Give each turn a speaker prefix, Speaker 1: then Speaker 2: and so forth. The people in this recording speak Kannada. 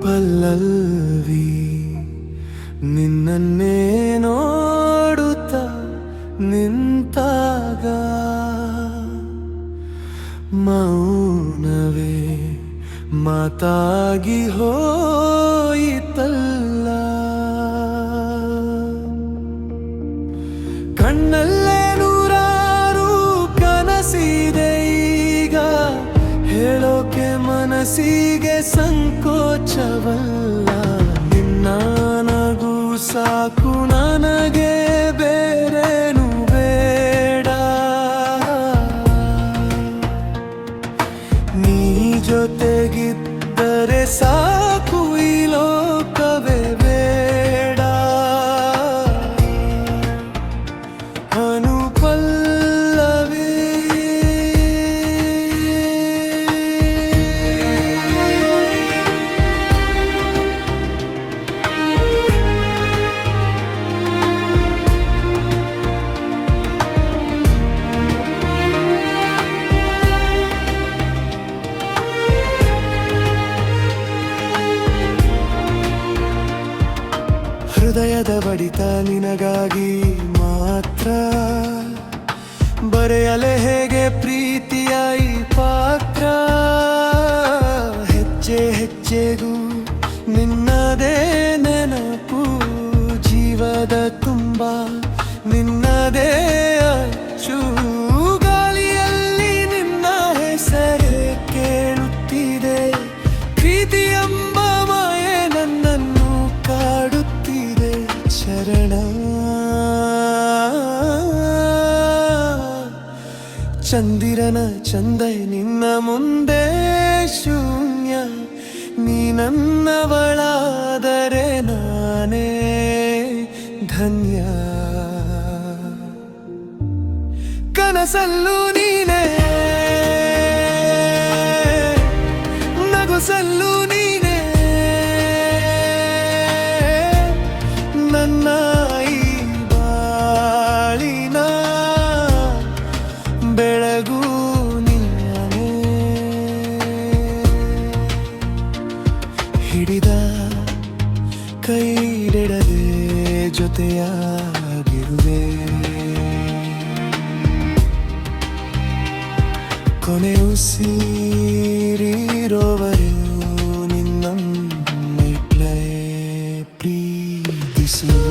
Speaker 1: ಪಲ್ಲವಿ ನಿನ್ನನ್ನೇ ನೋಡುತ್ತ ನಿಂತಾಗ ಮೌನವೇ ಮಾತಾಗಿ ಹೋಯಿತಲ್ಲ. ಕಣ್ಣಲ್ಲೇ ನೂರಾರು ಕನಸಿದೆ ಈಗ, ಹೇಳೋಕೆ ಮನಸ್ಸಿಗೆ ಸಂಕೋಚವಲ್ಲ. ನಿನ್ನ ನಗು ಸಾಕು ನನಗೆ, ಬೇರೇನು ಬೇಡ. ನೀ ಜೊತೆಗಿದ್ದರೆ ಸಾಕು, ಈ ಲೋಕವೇ ಬೇಡ. ಅನುಪಲ್ಲವಿ ಹೃದಯದ ಬಡಿತ ನಿನಗಾಗಿ ಮಾತ್ರ, ಬರೆಯಲೆ ಹೇಗೆ ಪ್ರೀತಿಯ ಈ ಪಾತ್ರ. ಹೆಜ್ಜೆ ಹೆಜ್ಜೆಗೂ ನಿನ್ನದೇ ನೆನಪು, ಜೀವದ ತುಂಬ ನಿನ್ನದೇ ಅಚ್ಚು. ಗಾಳಿಯಲ್ಲಿ ನಿನ್ನ ಹೆಸರೇ ಕೇಳುತ್ತಿದೆ, ಪ್ರೀತಿ ಎಂಬ ಮಾಯೆ ನನ್ನನ್ನು ಕಾಡುತ್ತಿದೆ. ಶರಣ ಚಂದಿರನ ಚಂದೈ ನಿನ್ನ ಮುಂದೆ ಶೂನ್ಯ. ನೀ ನನ್ನವಳಾದರೆ ನಾನೇ ಧನ್ಯ. ಕನಸಲ್ಲೂ ನೀನೇ, ನಗುಸಲ್ಲೂ ನೀನೇ, ನನ್ನ ಈ ಬಾಳಿನ ಬೆಳಗು ನೀನೇ. ಹಿಡಿದ ಕೈಡೆಡದೆ ಜೊತೆಯಾಗಿರುವೆ, ಕೊನೆ ಉಸಿರಿರೋವರೆಗೂ ನಿನ್ನನ್ನೇ ಪ್ರೀತಿಸುವೆ.